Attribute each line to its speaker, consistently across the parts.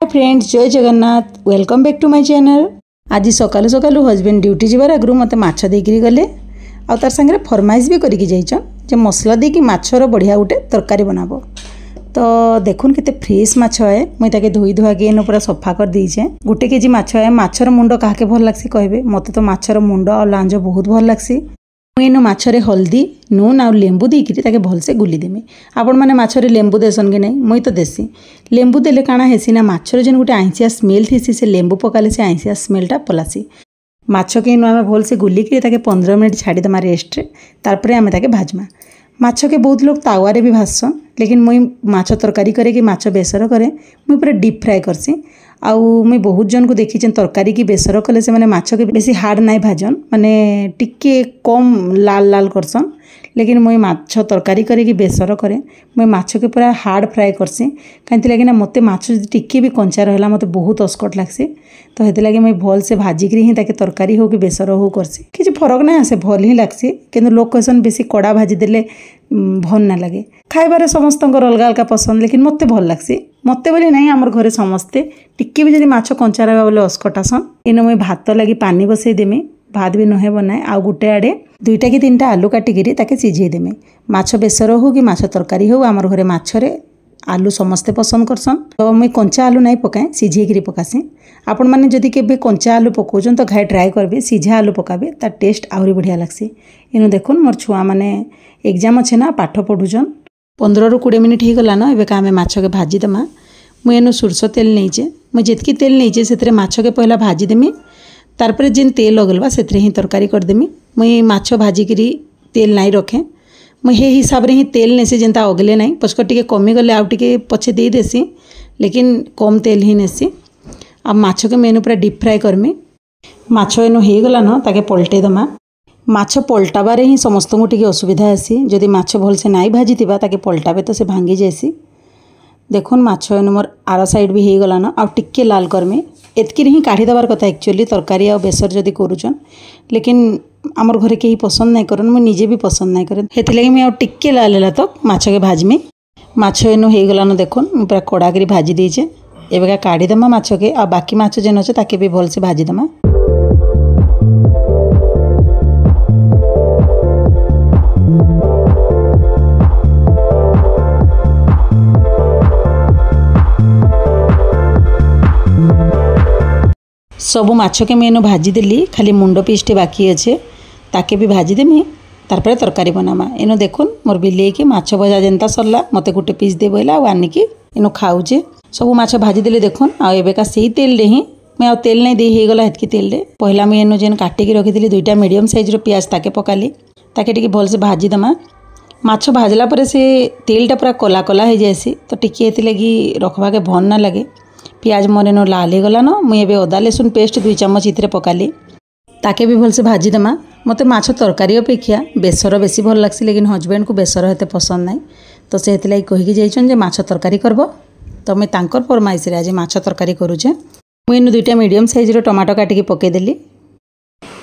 Speaker 1: Friends Jai Jagannath welcome back to my channel. आज सकालू सकालू husband duty जीवार आगु मत माछ देकरी गले आ तार संगे फरमाइश भी करके जाइछन जे मसला देकी माछर बढ़िया गोटे तरकारी बनाबो। तो देखुन केते फ्रेश माछ है मुई ताके धोई धुआ के पूरा सफा कर दीचे। गोटे केजी माछ है माछर मुंड काहे भल लागसी कहबे मते तो माछर मुंड और लांज बहुत भल लागसी। मुई एनु माछरे हल्दी नून आ लेंबू देकरी ताके भलसे गुली देमी। आपण माने माछरे लेंबू देसन कि नहीं मुई तो देसी। लेंबू देले काना हेसी ना माछर जेन गोटे आइंसिया स्मेल थीसी से लेंबू पकाले से आइंसिया स्मेलटा पलासी। माछ के नु आमे भलसे गुलिकी ताके 15 मिनिट छाड़ी दमा रेस्ट रे तारपरे आमे ताके भाजमा। माछ के बहुत लोग तावारे भी भाजसन लेकिन मुई माछ तरकारी करे कि माछ बेसर करे मुई पूरा डीप फ्राए करसी। आउ मुई बहुत जन को देखी तरकारी की बेसर कले से माने माछ के बेसी हार्ड नाई भाजन माने टिके कम लाल लाल करसन। लेकिन मुई माछ तरकारी करे कि बेसर करे मुई माछ के पूरा हार्ड फ्राए करसी कहीं लगे ना मते माछ टिके भी कंचा रहला मते बहुत अस्कट लागसी। तो हेते लगे मुई भल से भाजिकरी ही ताके तरकारी हो कि बेसर हो करसी किछि फरक ना आसे भल ही लागसी। किंतु लोक कहसन बेसी कड़ा भाजी देले भल ना लगे खाइबारे समस्तंकर अलगा अलगा पसंद लेकिन मते भल लागसी। मते बोली नहीं आमर घरे समस्ते टिके भी जदि माछ कंचा रहबा बोले अस्कट आसन। इनो मुई भात लगी पानी बसई देमी भात भी नहे बनाए आ गोटे आड़े 2टा कि 3टा आलू काटिकी ताके सिझे देमी। माछ बेसर हो कि माछ तरकारी हो आमर घरे माछरे आलू समस्ते पसंद करसन। तो मुई कंचा आलू नहीं पकाए सिझेकरी पकासी। आपण माने जदि केबे कंचा आलू पकाउछन तो घाय ट्राए करबे सिझा आलू पकाबे तार टेस्ट आहुरी बढ़िया लागसी। इनु देखुन मोर छुआ माने एग्जाम अच्छे ना पाठ पढ़ुछन 15 ରୁ 20 मिनिट हो गला ना एबे का आमे माछ के भाजी देमा। मुई एनु सुरसो तेल नहींचे मुई जेतकी तेल नहींचे सेतरे माछ के पहला भाजी देमी तारपर जेन तेल लगलबा सेतरे ही तरकारी कर देमी। मुई माछ भाजिकरी तेल नहीं रखे मुई हे हिसाब रे ही तेल नेसी जेनता अगले नहीं पछक टिके कमी गले आउ टिके पछे दे देसी लेकिन कम तेल ही नेसी। अब माछ के मेनू पूरा डीप फ्राए करमी। माछ एनु हे गला न ताके पलटे दमा। माछ पलटाबारे ही समस्त को टिके असुविधा आसी जदि माछ भल से नाई भाजी थिबा ताके पलटाबे तो से भांगी जासी। देखुन माछ एनु मोर आर साइड भी हे गला न आ टिके लाल करमी एतकी ही काढ़ी दबार कथा एक्चुअली तरकारी आ बेसर जदि करूछन लेकिन आमर घरे केही पसंद नहीं करन मुझे निजे भी पसंद नहीं करे हेति लगे मैं टिके लाल होला तो माछ के भाजमी। माछ एनु हे गला न देखुन मैं पूरा कड़ा करी भाजी देछे एबेका काढ़ी दमा माछ के आ बाकी माछ जेन अछि ताके भी भल से भाजी दमा। सबू माछ के मेनू भाजी देली खाली मुंड पीसटे बाकी अच्छे ताके भी भाजी देमी तारपरे तरकारी बनामा। इनो देखुन मोर बिले के माछ भजा जेनता सरला मते गोटे पीस दे बोला आ आनिकी इनो खाऊचे। सबू माछ भाजी देले देखुन आ एबेका सेही तेल रे ही मैं आ तेल नहीं दे हे गला हेतकी तेल रे पहला मैं एनो जेन काटी के रखी 2टा मीडियम साइज रो प्याज ताके पकाली ताके टिके भल से भाजी दमा। माछ भाजला परे से तेलटा पूरा कला कला हो जाएसी तो टिके एति लगी रखबा के भन ना लगे। प्याज मोर एनो लाल गला न मुई एबे अदा लहसुन पेस्ट 2 चम्मच इतरे पकाली ताके भी भल से भाजी दमा। मते माछ तरकारी अपेक्षा बेसर बेसी भल लागसी लेकिन हजबैंड को बेसर हेते पसंद नहीं तो से हेति लागि कहि के जाइछन जे माछ तरकारी करबो तो मैं तांकर फरमाइश रे आज माछ तरकारी करूछे। मुई एनु 2टा मीडियम साइज रो टमाटो काटी के पके देली।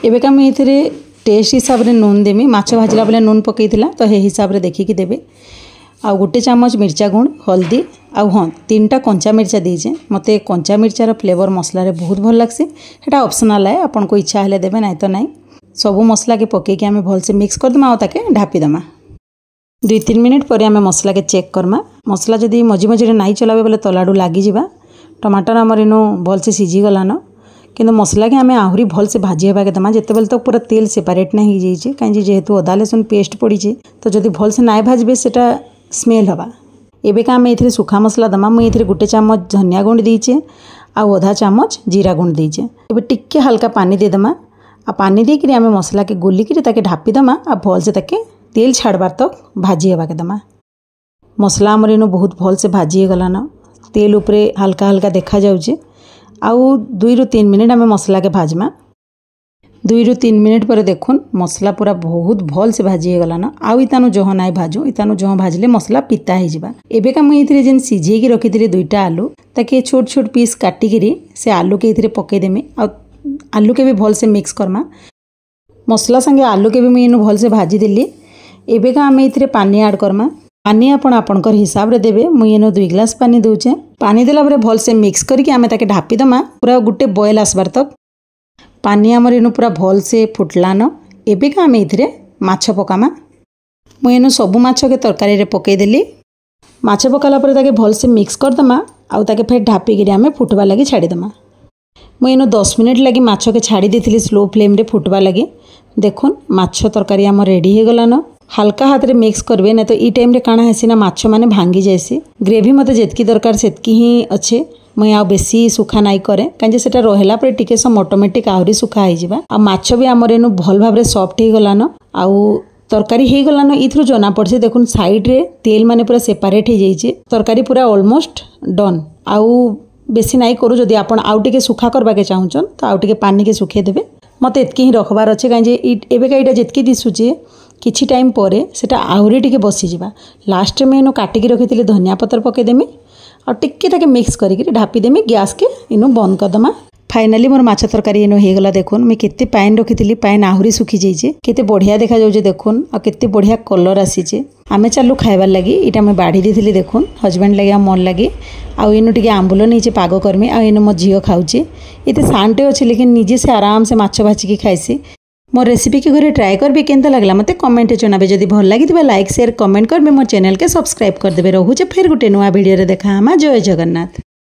Speaker 1: एबे का मैं इथरे टेस्ट हिसाब रे नून देमी माछ भाजला बेले नून पकेइथिला तो हे हिसाब रे देखि कि देबे आ 1 चम्मच मिर्चा गुण हल्दी आ हाँ 3टा कंचा मिर्चा दीजे मते कंचा मिर्चार फ्लेवर मसला रे बहुत भल लागसी हेटा ऑप्शनल है आपन को इच्छा हेले देबे नहीं तो नहीं। सबू मसला के पके के आमे भल से मिक्स कर दमा आ ताके ढापी दमा। 2-3 मिनिट पर आमे मसला के चेक करमा मसला जदी मझी मझी रे नहीं चलाबे बोले तलाडू लागी जिबा। टमाटर हमर इनो भल से सिझी गला न किंतु मसला के आमे आहुरी भल से भाजी हेबा के दमा जेते बेल तो पूरा तेल सेपरेट नहीं हो जाइए कहीं जेहेतु अदा लहसुन पेस्ट पड़ी तो जदी भल से नाई भाजबे सेटा स्मेल हवा। एबे का आमे इथरे सुखा मसला दमा मुई इथरे 1 चम्मच धनिया गुंड दीचे आ आधा चम्मच जीरा गुंड दीचे। एबे टिक्के हल्का पानी दे दमा आ पानी दे करी आमे मसला के गोली करी ताके ढापी दमा आ भल से ताके तेल छाड़बार तक भाजी हेबा के दमा। मसला हमर इनो बहुत भल से भाजी गला न तेल उपरे हल्का हल्का देखा जाउचे आउ 2 ରୁ 3 मिनिट आमे मसला के भाजमा। 2 ରୁ 3 मिनिट पर देखुन मसला पूरा बहुत भल से भाजी गला न आउ इतानु जह नाई भाजू इतानु जह भाजले मसला पिता हो जिबा। एबे का मुई इथरे जेन सिझे के रखी 2टा आलू ताके छोट छोट पीस काटी करी से आलू के इथरे पके देमी आ आलू के भी भल से मिक्स करमा। मसला संगे आलू के भी मुई इनु भल से भाजी देली। एबे का आमे इथरे पानी ऐड करमा पानी आपण आपणकर हिसाब रे देबे। मुई एनो 2 ग्लास पानी दउचे। पानी देला परे भल से मिक्स करके आमे ताके ढापी दमा पूरा गुटे बॉयल आसबार तक। पानी आमर एनु पूरा भल से फुटलान। एबे का आमे इथिरे माछ पकामा। मुई एनु सबु माछ के तरकारी रे पकई देली। माछ पकाला परे ताके भल से मिक्स कर दमा आउ ताके फेर ढापी गिरी आमे फुटवा लगी छाड़ी दमा। मुई एनु 10 मिनिट लगी माछ के छाड़ी देथिली स्लो फ्लेम रे फुटवा लगी। देखुन माछ तरकारी आम रेडी हो गलान। हल्का हाथ रे मिक्स करबे ना तो ई टाइम रे काना हेसी ना माछ माने भांगी जायसी। ग्रेवी मते जेतकी दरकार सेतकी ही अच्छे। मुई आ बेसी सुखा नाई करे काजे सेटा रहला पर टिके सम ऑटोमेटिक आहुरी सुखा हो जिबा। आ माछ भी आमर एनु भल भाबरे सॉफ्ट हो गलान। आउ तरकारी हो गलान। इथरु जना पड़से देखुन साइड रे तेल माने पूरा सेपरेट हो जाइए। तरकारी पूरा ऑलमोस्ट डन। आउ बेसी नाई करू जदि आपण आउ टिके सुखा करबा के चाहुचन तो आउ टिके पानी के सुखे देबे। मते एतकी ही रखबार अच्छे कहीं एबे कईटा जेतकी दिसुचे किछि टाइम परे सेटा आहुरी टिके बसी जिबा। लास्ट में इनो काटिकी रखिथिले धनिया पत्र पके देमी और टिके ताके मिक्स करिक ढापी देमी। गैस के इनो बंद कर दमा। फाइनली मोर माछ तरकारी एनो हो गला। देखुन मैं केते पाइन रखिथिली पाइन आहुरी सुखी जाइए। केते बढ़िया देखा जाउजे देखुन आ केते बढ़िया कलर आसीचे। आमे चालू खाइबार लगी इटा मैं बाढ़ी देथिली। देखुन हजबैंड लगे मन लगे आउ इनो टिके आंबुल नहीं पाग करमी। आ इनो मो झील खाऊचे एते शांटे अच्छे लेकिन निजे से आराम से माछ भाजिकी खाइसी। मोर रेसिपी के घरे ट्राए करबे केनता लागला मते कमेंट जनाबे। जदि भल लागिथिबा लाइक शेयर कमेंट करबे। मोर चैनल के सब्सक्राइब कर देबे। रहूचे फेर गुटे नुआ वीडियो रे देखा। जय जगन्नाथ।